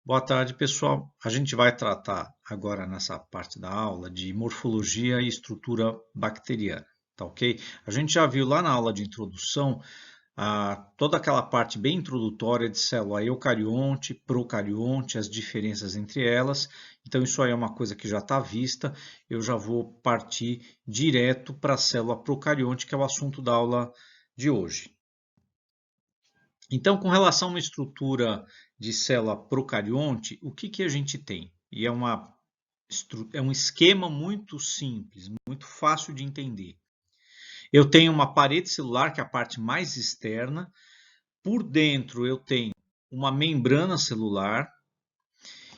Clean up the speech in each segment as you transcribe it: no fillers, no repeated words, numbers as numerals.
Boa tarde, pessoal. A gente vai tratar agora nessa parte da aula de morfologia e estrutura bacteriana, tá ok? A gente já viu lá na aula de introdução toda aquela parte bem introdutória de célula eucarionte, procarionte, as diferenças entre elas. Então, isso aí é uma coisa que já está vista. Eu já vou partir direto para a célula procarionte, que é o assunto da aula de hoje. Então, com relação a uma estrutura de célula procarionte, o que a gente tem? E é um esquema muito simples, muito fácil de entender. Eu tenho uma parede celular, que é a parte mais externa. Por dentro eu tenho uma membrana celular.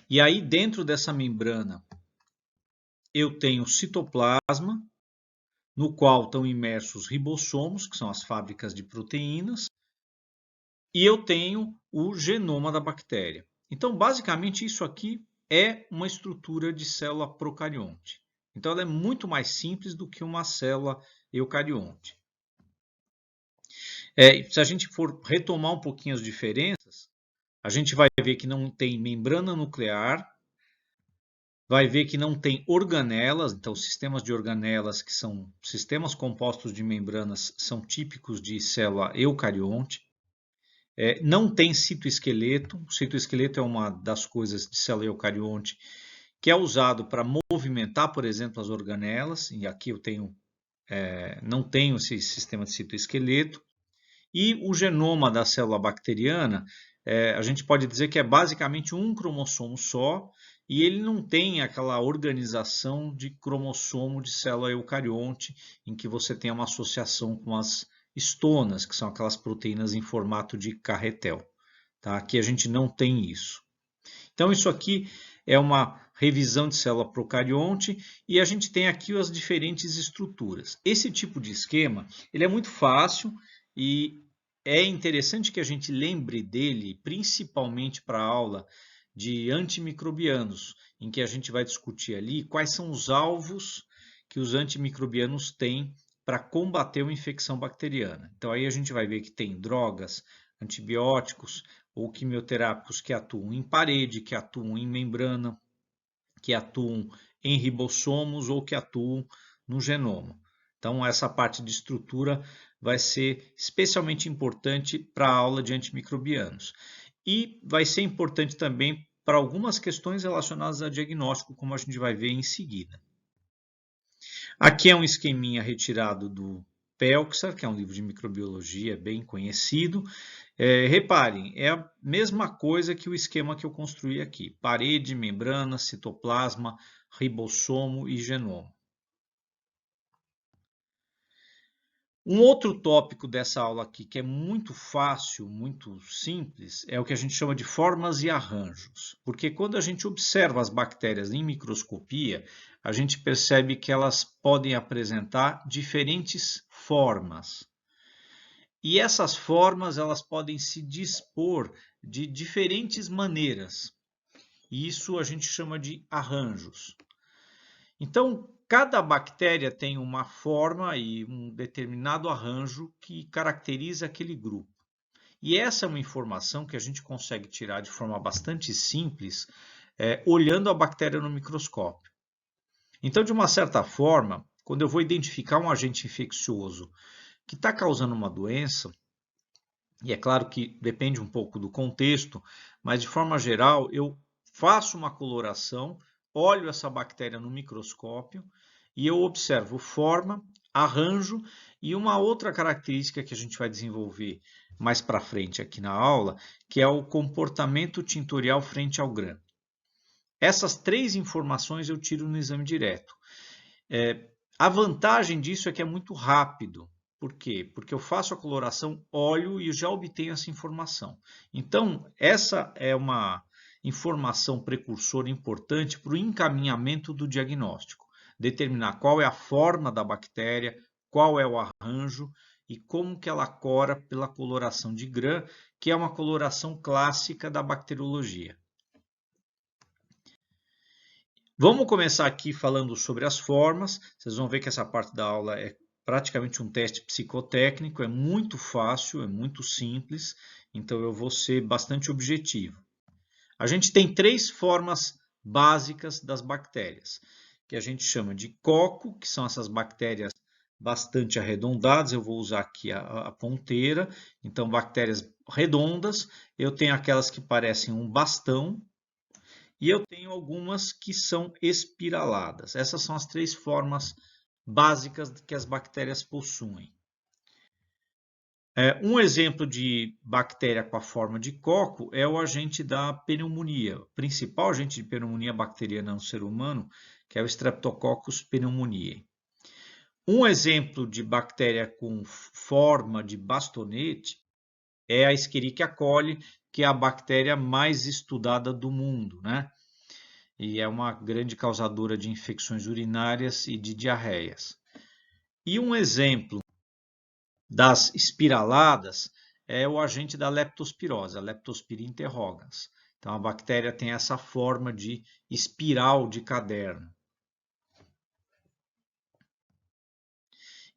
E aí dentro dessa membrana eu tenho citoplasma, no qual estão imersos ribossomos, que são as fábricas de proteínas. E eu tenho o genoma da bactéria. Então, basicamente, isso aqui é uma estrutura de célula procarionte. Então, ela é muito mais simples do que uma célula eucarionte. Se a gente for retomar um pouquinho as diferenças, a gente vai ver que não tem membrana nuclear, vai ver que não tem organelas, então sistemas de organelas, que são sistemas compostos de membranas, são típicos de célula eucarionte. Não tem citoesqueleto. O citoesqueleto é uma das coisas de célula eucarionte que é usado para movimentar, por exemplo, as organelas. E aqui eu não tenho esse sistema de citoesqueleto. E o genoma da célula bacteriana, a gente pode dizer que é basicamente um cromossomo só, e ele não tem aquela organização de cromossomo de célula eucarionte, em que você tem uma associação com as estonas, que são aquelas proteínas em formato de carretel. Tá? Aqui a gente não tem isso. Então, isso aqui é uma revisão de célula procarionte e a gente tem aqui as diferentes estruturas. Esse tipo de esquema ele é muito fácil e é interessante que a gente lembre dele, principalmente para a aula de antimicrobianos, em que a gente vai discutir ali quais são os alvos que os antimicrobianos têm para combater uma infecção bacteriana. Então, aí a gente vai ver que tem drogas, antibióticos ou quimioterápicos que atuam em parede, que atuam em membrana, que atuam em ribossomos ou que atuam no genoma. Então, essa parte de estrutura vai ser especialmente importante para a aula de antimicrobianos. E vai ser importante também para algumas questões relacionadas a diagnóstico, como a gente vai ver em seguida. Aqui é um esqueminha retirado do Pelczar, que é um livro de microbiologia bem conhecido. Reparem, é a mesma coisa que o esquema que eu construí aqui. Parede, membrana, citoplasma, ribossomo e genoma. Um outro tópico dessa aula aqui, que é muito fácil, muito simples, é o que a gente chama de formas e arranjos. Porque quando a gente observa as bactérias em microscopia, a gente percebe que elas podem apresentar diferentes formas. E essas formas elas podem se dispor de diferentes maneiras. E isso a gente chama de arranjos. Então, cada bactéria tem uma forma e um determinado arranjo que caracteriza aquele grupo. E essa é uma informação que a gente consegue tirar de forma bastante simples, olhando a bactéria no microscópio. Então, de uma certa forma, quando eu vou identificar um agente infeccioso que está causando uma doença, e é claro que depende um pouco do contexto, mas de forma geral eu faço uma coloração, olho essa bactéria no microscópio e eu observo forma, arranjo e uma outra característica que a gente vai desenvolver mais para frente aqui na aula, que é o comportamento tintorial frente ao GRAM. Essas três informações eu tiro no exame direto. A vantagem disso é que é muito rápido. Por quê? Porque eu faço a coloração, olho e já obtenho essa informação. Então, essa é uma informação precursora importante para o encaminhamento do diagnóstico. Determinar qual é a forma da bactéria, qual é o arranjo e como que ela cora pela coloração de Gram, que é uma coloração clássica da bacteriologia. Vamos começar aqui falando sobre as formas. Vocês vão ver que essa parte da aula é praticamente um teste psicotécnico, é muito fácil, é muito simples, então eu vou ser bastante objetivo. A gente tem três formas básicas das bactérias, que a gente chama de coco, que são essas bactérias bastante arredondadas. Eu vou usar aqui a ponteira. Então, bactérias redondas. Eu tenho aquelas que parecem um bastão. E eu tenho algumas que são espiraladas. Essas são as três formas básicas que as bactérias possuem. Um exemplo de bactéria com a forma de coco é o agente da pneumonia. O principal agente de pneumonia bacteriana no ser humano, que é o Streptococcus pneumoniae. Um exemplo de bactéria com forma de bastonete é a Escherichia coli, que é a bactéria mais estudada do mundo, né? E é uma grande causadora de infecções urinárias e de diarreias. E um exemplo das espiraladas é o agente da leptospirose, a Leptospira interrogans. Então, a bactéria tem essa forma de espiral de caderno.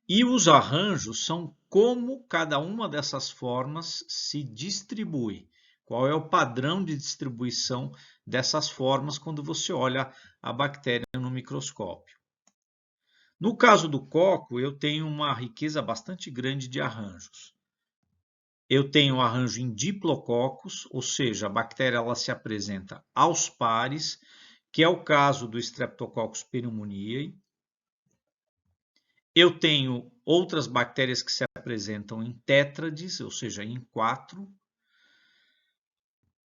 E os arranjos são como cada uma dessas formas se distribui. Qual é o padrão de distribuição dessas formas quando você olha a bactéria no microscópio. No caso do coco, eu tenho uma riqueza bastante grande de arranjos. Eu tenho arranjo em diplococos, ou seja, a bactéria ela se apresenta aos pares, que é o caso do Streptococcus pneumoniae. Eu tenho outras bactérias que se apresentam em tétrades, ou seja, em 4.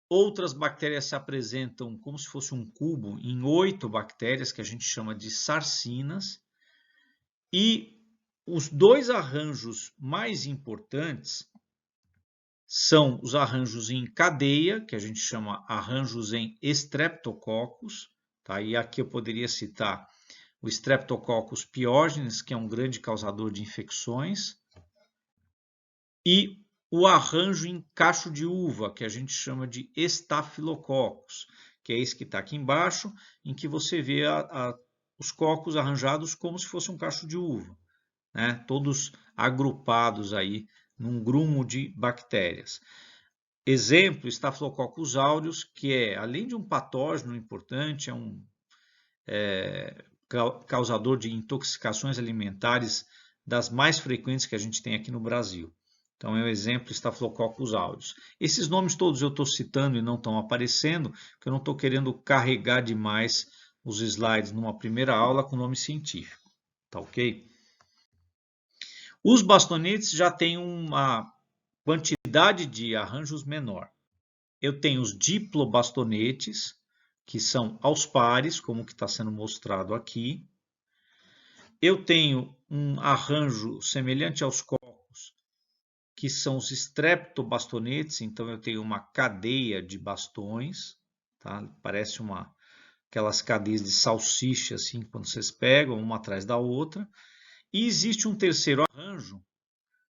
Outras bactérias se apresentam como se fosse um cubo em 8 bactérias, que a gente chama de sarcinas. E os dois arranjos mais importantes são os arranjos em cadeia, que a gente chama arranjos em Streptococcus. Tá? E aqui eu poderia citar o Streptococcus pyogenes, que é um grande causador de infecções, e o arranjo em cacho de uva, que a gente chama de Staphylococcus, que é esse que está aqui embaixo, em que você vê os cocos arranjados como se fosse um cacho de uva, né? Todos agrupados aí num grumo de bactérias. Exemplo, Staphylococcus aureus, que é, além de um patógeno importante, é um causador de intoxicações alimentares das mais frequentes que a gente tem aqui no Brasil. Então, é o exemplo Staphylococcus aureus. Esses nomes todos eu estou citando e não estão aparecendo, porque eu não estou querendo carregar demais os slides numa primeira aula com nome científico. Tá ok? Os bastonetes já têm uma quantidade de arranjos menor. Eu tenho os diplobastonetes, que são aos pares, como que está sendo mostrado aqui. Eu tenho um arranjo semelhante aos cocos, que são os streptobastonetes, então eu tenho uma cadeia de bastões, tá? Parece aquelas cadeias de salsicha, assim, quando vocês pegam uma atrás da outra. E existe um terceiro arranjo,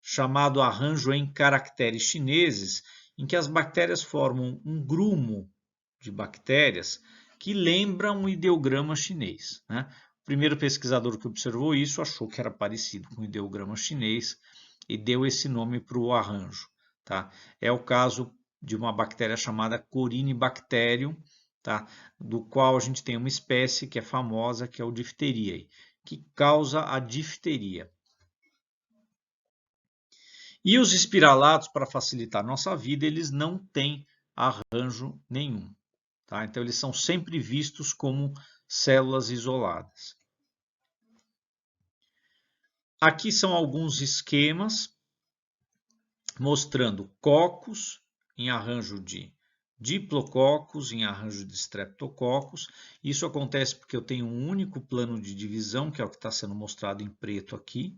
chamado arranjo em caracteres chineses, em que as bactérias formam um grumo de bactérias que lembra um ideograma chinês, né? O primeiro pesquisador que observou isso achou que era parecido com o ideograma chinês e deu esse nome para o arranjo. Tá? É o caso de uma bactéria chamada Corynebacterium, tá? Do qual a gente tem uma espécie que é famosa, que é o Diphtheriae, que causa a difteria. E os espiralados, para facilitar a nossa vida, eles não têm arranjo nenhum. Tá? Então, eles são sempre vistos como células isoladas. Aqui são alguns esquemas mostrando cocos em arranjo de diplococos, em arranjo de streptococcus. Isso acontece porque eu tenho um único plano de divisão, que é o que está sendo mostrado em preto aqui.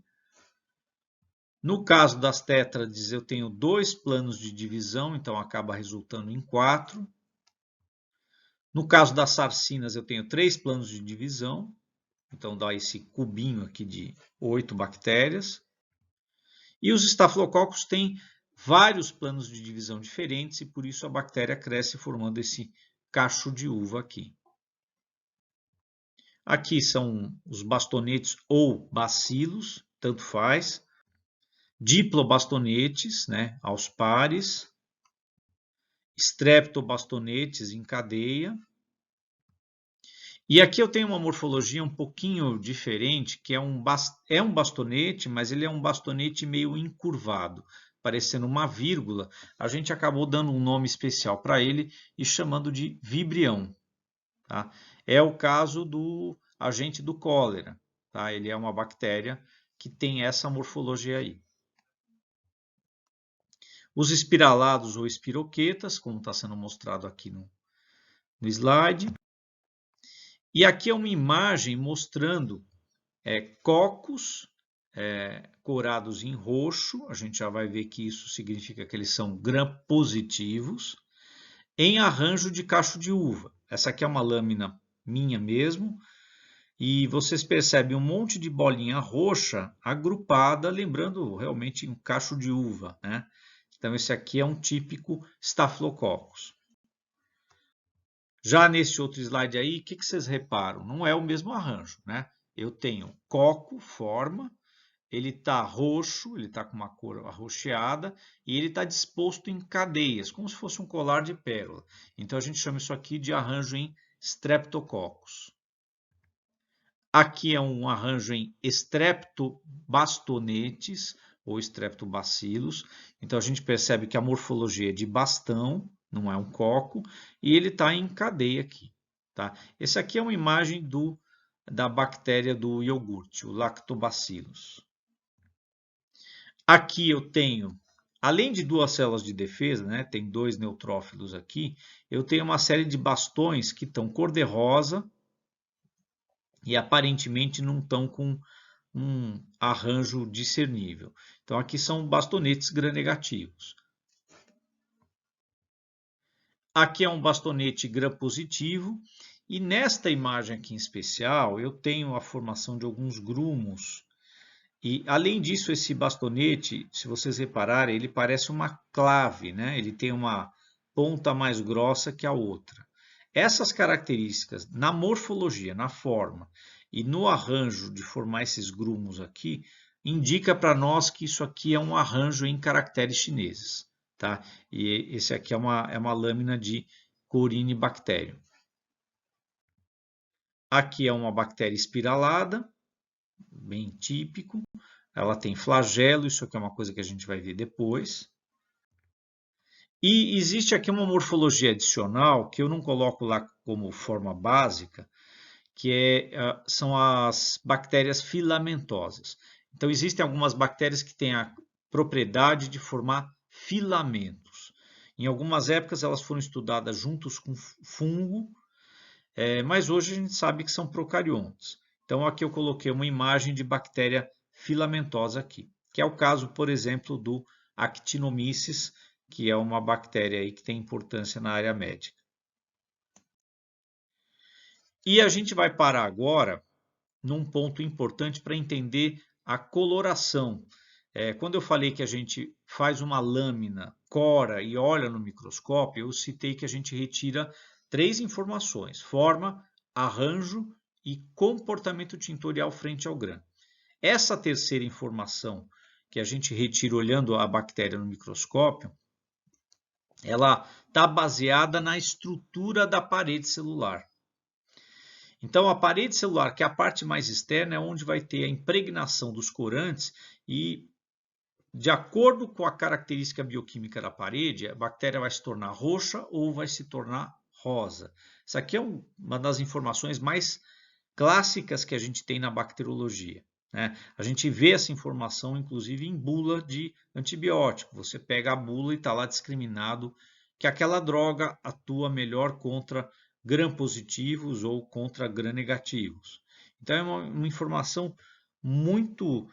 No caso das tétrades, eu tenho 2 planos de divisão, então acaba resultando em 4. No caso das sarcinas, eu tenho 3 planos de divisão, então dá esse cubinho aqui de 8 bactérias. E os estafilococos têm vários planos de divisão diferentes e por isso a bactéria cresce formando esse cacho de uva aqui. Aqui são os bastonetes ou bacilos, tanto faz. Diplobastonetes, né, aos pares. streptobastonetes em cadeia. E aqui eu tenho uma morfologia um pouquinho diferente, que é um bastonete, mas ele é um bastonete meio encurvado, parecendo uma vírgula. A gente acabou dando um nome especial para ele e chamando de vibrião. Tá? É o caso do agente do cólera. Tá? Ele é uma bactéria que tem essa morfologia aí. Os espiralados ou espiroquetas, como está sendo mostrado aqui no slide. E aqui é uma imagem mostrando cocos corados em roxo. A gente já vai ver que isso significa que eles são gram-positivos, em arranjo de cacho de uva. Essa aqui é uma lâmina minha mesmo. E vocês percebem um monte de bolinha roxa agrupada, lembrando realmente um cacho de uva, né? Então, esse aqui é um típico Staphylococcus. Já nesse outro slide aí, o que vocês reparam? Não é o mesmo arranjo, né? Eu tenho coco, forma, ele está roxo, ele está com uma cor arroxeada e ele está disposto em cadeias, como se fosse um colar de pérola. Então, a gente chama isso aqui de arranjo em Streptococcus. Aqui é um arranjo em Streptobastonetes ou Streptobacillus. Então, a gente percebe que a morfologia é de bastão, não é um coco, e ele está em cadeia aqui. Tá? Esse aqui é uma imagem da bactéria do iogurte, o Lactobacillus. Aqui eu tenho, além de duas células de defesa, né, tem dois neutrófilos aqui, eu tenho uma série de bastões que estão cor-de-rosa e aparentemente não estão com um arranjo discernível. Então, aqui são bastonetes gram-negativos. Aqui é um bastonete gram-positivo. E nesta imagem aqui em especial, eu tenho a formação de alguns grumos. E, além disso, esse bastonete, se vocês repararem, ele parece uma clave, né? Ele tem uma ponta mais grossa que a outra. Essas características, na morfologia, na forma e no arranjo de formar esses grumos aqui, indica para nós que isso aqui é um arranjo em caracteres chineses. Tá? E esse aqui é uma lâmina de Corynebacterium. Aqui é uma bactéria espiralada, bem típico. Ela tem flagelo, isso aqui é uma coisa que a gente vai ver depois. E existe aqui uma morfologia adicional que eu não coloco lá como forma básica, que são as bactérias filamentosas. Então, existem algumas bactérias que têm a propriedade de formar filamentos. Em algumas épocas elas foram estudadas juntos com fungo, mas hoje a gente sabe que são procariontes. Então aqui eu coloquei uma imagem de bactéria filamentosa aqui, que é o caso, por exemplo, do Actinomyces, que é uma bactéria aí que tem importância na área médica. E a gente vai parar agora num ponto importante para entender a coloração. Quando eu falei que a gente faz uma lâmina, cora e olha no microscópio, eu citei que a gente retira três informações: forma, arranjo e comportamento tintorial frente ao grã. Essa terceira informação que a gente retira olhando a bactéria no microscópio, ela está baseada na estrutura da parede celular. Então, a parede celular, que é a parte mais externa, é onde vai ter a impregnação dos corantes e, de acordo com a característica bioquímica da parede, a bactéria vai se tornar roxa ou vai se tornar rosa. Essa aqui é uma das informações mais clássicas que a gente tem na bacteriologia, né? A gente vê essa informação, inclusive, em bula de antibiótico. Você pega a bula e está lá discriminado que aquela droga atua melhor contra gram-positivos ou contra gram-negativos. Então, é uma informação muito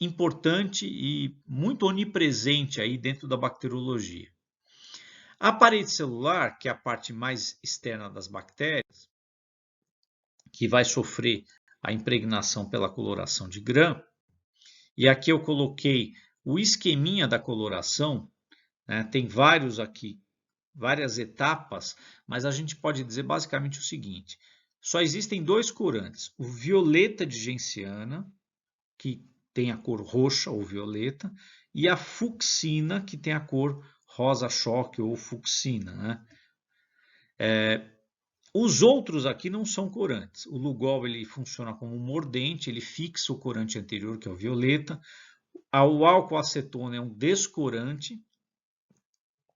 importante e muito onipresente aí dentro da bacteriologia. A parede celular, que é a parte mais externa das bactérias, que vai sofrer a impregnação pela coloração de gram, e aqui eu coloquei o esqueminha da coloração, né? Tem vários aqui, várias etapas, mas a gente pode dizer basicamente o seguinte: só existem dois corantes, o violeta de genciana, que tem a cor roxa ou violeta, e a fucsina, que tem a cor rosa-choque ou fucsina, né? Os outros aqui não são corantes. O Lugol ele funciona como um mordente, ele fixa o corante anterior, que é o violeta. O álcool acetona é um descorante,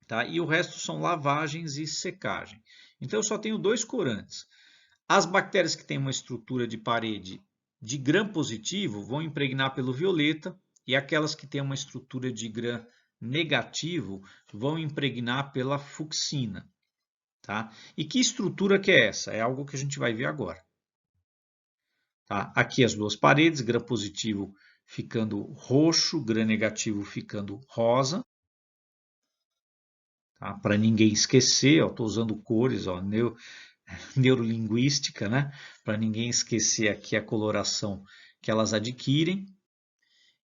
tá? E o resto são lavagens e secagem. Então eu só tenho 2 corantes. As bactérias que têm uma estrutura de parede de gram positivo vão impregnar pelo violeta e aquelas que têm uma estrutura de gram negativo vão impregnar pela fucsina. Tá? E que estrutura que é essa? É algo que a gente vai ver agora. Tá? Aqui as 2 paredes, gram positivo ficando roxo, gram negativo ficando rosa. Tá? Para ninguém esquecer, estou usando cores, ó, neurolinguística, né? Para ninguém esquecer aqui a coloração que elas adquirem.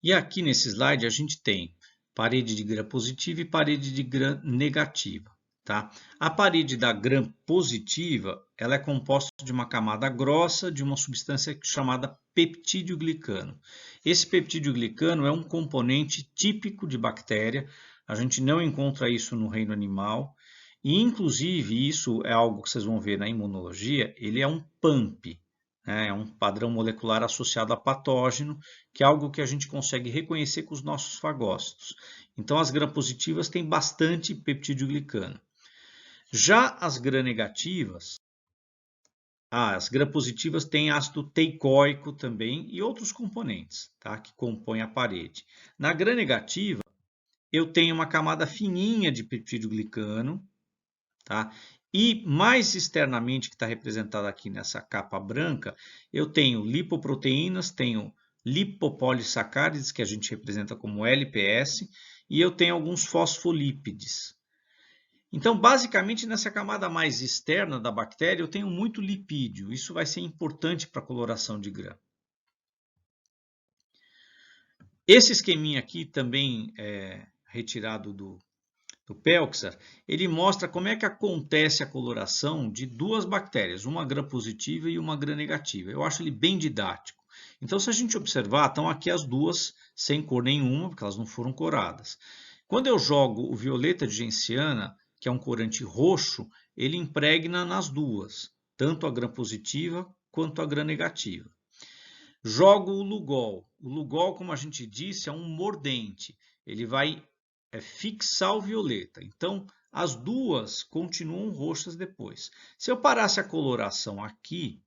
E aqui nesse slide a gente tem parede de gram positiva e parede de gram negativa. Tá? A parede da gram positiva ela é composta de uma camada grossa de uma substância chamada peptídeo glicano. Esse peptídeo glicano é um componente típico de bactéria, a gente não encontra isso no reino animal, e inclusive isso é algo que vocês vão ver na imunologia, ele é um PAMP, né? É um padrão molecular associado a patógeno, que é algo que a gente consegue reconhecer com os nossos fagócitos. Então as gram-positivas têm bastante peptídeo glicano. Já as gram-negativas, as gram-positivas têm ácido teicoico também e outros componentes, tá? Que compõem a parede. Na gram-negativa, eu tenho uma camada fininha de peptídeo glicano, tá? E mais externamente, que está representado aqui nessa capa branca, eu tenho lipoproteínas, tenho lipopolissacárides, que a gente representa como LPS, e eu tenho alguns fosfolípides. Então, basicamente, nessa camada mais externa da bactéria, eu tenho muito lipídio. Isso vai ser importante para a coloração de gram. Esse esqueminha aqui, também é retirado do Pelczar, ele mostra como é que acontece a coloração de 2 bactérias, uma gram-positiva e uma gram-negativa. Eu acho ele bem didático. Então, se a gente observar, estão aqui as 2 sem cor nenhuma, porque elas não foram coradas. Quando eu jogo o violeta de genciana, que é um corante roxo, ele impregna nas 2, tanto a gram-positiva quanto a gram-negativa. Jogo o Lugol. O Lugol, como a gente disse, é um mordente. Ele vai fixar o violeta. Então, as 2 continuam roxas depois. Se eu parasse a coloração aqui,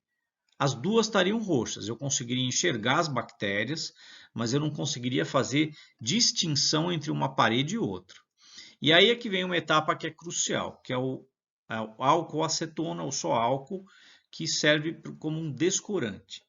as 2 estariam roxas. Eu conseguiria enxergar as bactérias, mas eu não conseguiria fazer distinção entre uma parede e outra. E aí é que vem uma etapa que é crucial, que é o álcool acetona, ou só álcool, que serve como um descorante.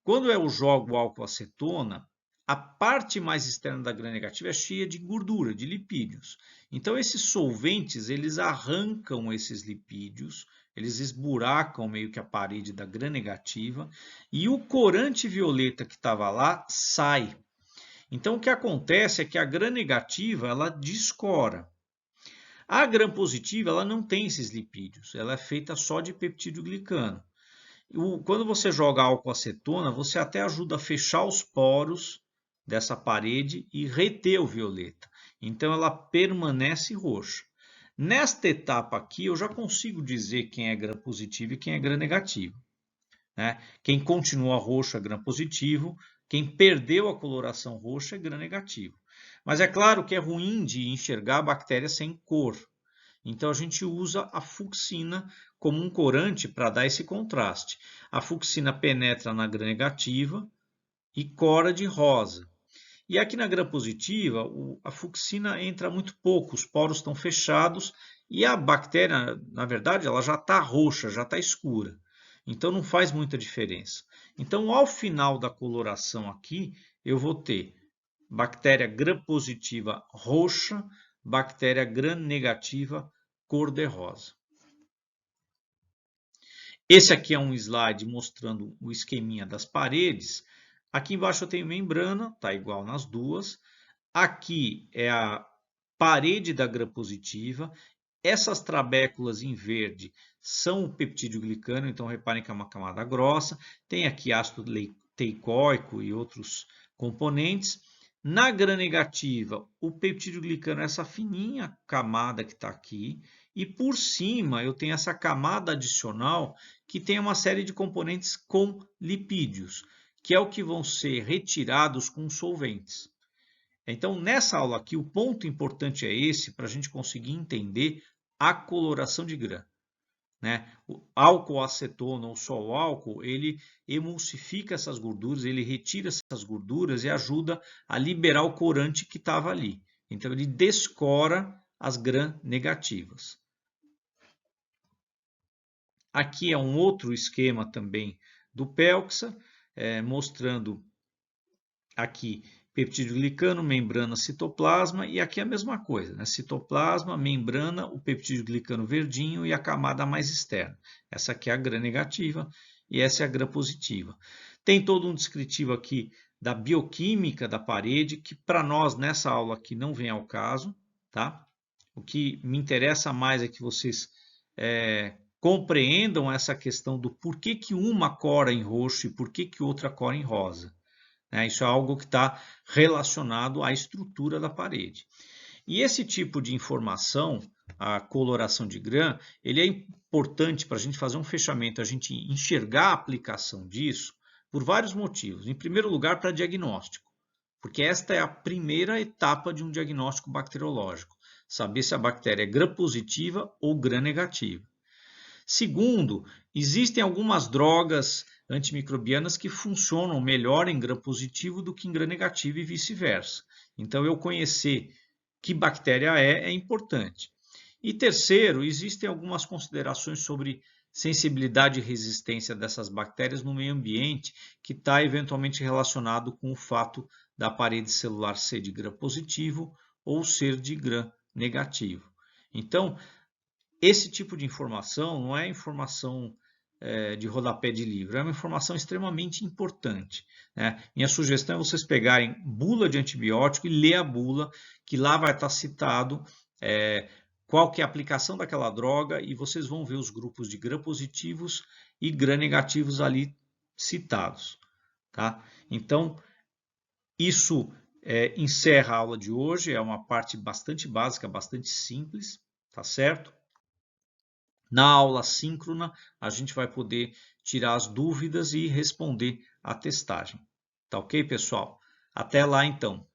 Quando eu jogo o álcool acetona, a parte mais externa da gram-negativa é cheia de gordura, de lipídios. Então, esses solventes, eles arrancam esses lipídios, eles esburacam meio que a parede da gram-negativa e o corante violeta que estava lá sai. Então, o que acontece é que a gram-negativa, ela descora. A gram-positiva, ela não tem esses lipídios, ela é feita só de peptídeo glicano. Quando você joga álcool acetona, você até ajuda a fechar os poros dessa parede e reter o violeta. Então ela permanece roxa. Nesta etapa aqui, eu já consigo dizer quem é gram positivo e quem é gram negativo. Né? Quem continua roxo é gram positivo, quem perdeu a coloração roxa é gram negativo. Mas é claro que é ruim de enxergar a bactéria sem cor. Então a gente usa a fucsina como um corante para dar esse contraste. A fucsina penetra na gram negativa e cora de rosa. E aqui na gram positiva, a fucsina entra muito pouco, os poros estão fechados e a bactéria, na verdade, ela já está roxa, já está escura. Então não faz muita diferença. Então, ao final da coloração aqui, eu vou ter bactéria gram positiva roxa, bactéria gram negativa cor-de-rosa. Esse aqui é um slide mostrando o esqueminha das paredes. Aqui embaixo eu tenho membrana, está igual nas 2. Aqui é a parede da gram positiva. Essas trabéculas em verde são o peptídeo glicano, então reparem que é uma camada grossa. Tem aqui ácido teicoico e outros componentes. Na gram-negativa, o peptidoglicano é essa fininha camada que está aqui, e por cima eu tenho essa camada adicional que tem uma série de componentes com lipídios, que é o que vão ser retirados com solventes. Então, nessa aula aqui, o ponto importante é esse, para a gente conseguir entender a coloração de gram. Né? O álcool acetona ou só o álcool, ele emulsifica essas gorduras, ele retira essas gorduras e ajuda a liberar o corante que estava ali. Então, ele descora as gram-negativas. Aqui é um outro esquema também do Pelxa, mostrando aqui peptidoglicano, membrana, citoplasma, e aqui é a mesma coisa, né? Citoplasma, membrana, o peptidoglicano verdinho e a camada mais externa. Essa aqui é a gram-negativa e essa é a gram-positiva. Tem todo um descritivo aqui da bioquímica da parede, que para nós nessa aula aqui não vem ao caso, tá? O que me interessa mais é que vocês compreendam essa questão do porquê que uma cora em roxo e porquê que outra cora em rosa. Isso é algo que está relacionado à estrutura da parede. E esse tipo de informação, a coloração de gram, ele é importante para a gente fazer um fechamento, a gente enxergar a aplicação disso por vários motivos. Em primeiro lugar, para diagnóstico, porque esta é a primeira etapa de um diagnóstico bacteriológico, saber se a bactéria é gram-positiva ou gram-negativa. Segundo, existem algumas drogas antimicrobianas que funcionam melhor em gram-positivo do que em gram-negativo e vice-versa. Então, eu conhecer que bactéria é importante. E terceiro, existem algumas considerações sobre sensibilidade e resistência dessas bactérias no meio ambiente, que está eventualmente relacionado com o fato da parede celular ser de gram-positivo ou ser de gram-negativo. Então, esse tipo de informação não é informação de rodapé de livro, é uma informação extremamente importante. Né? Minha sugestão é vocês pegarem bula de antibiótico e ler a bula, que lá vai estar citado qual que é a aplicação daquela droga, e vocês vão ver os grupos de gram-positivos e gram-negativos ali citados. Tá? Então, isso encerra a aula de hoje, é uma parte bastante básica, bastante simples, tá certo? Na aula síncrona, a gente vai poder tirar as dúvidas e responder a testagem. Tá ok, pessoal? Até lá, então.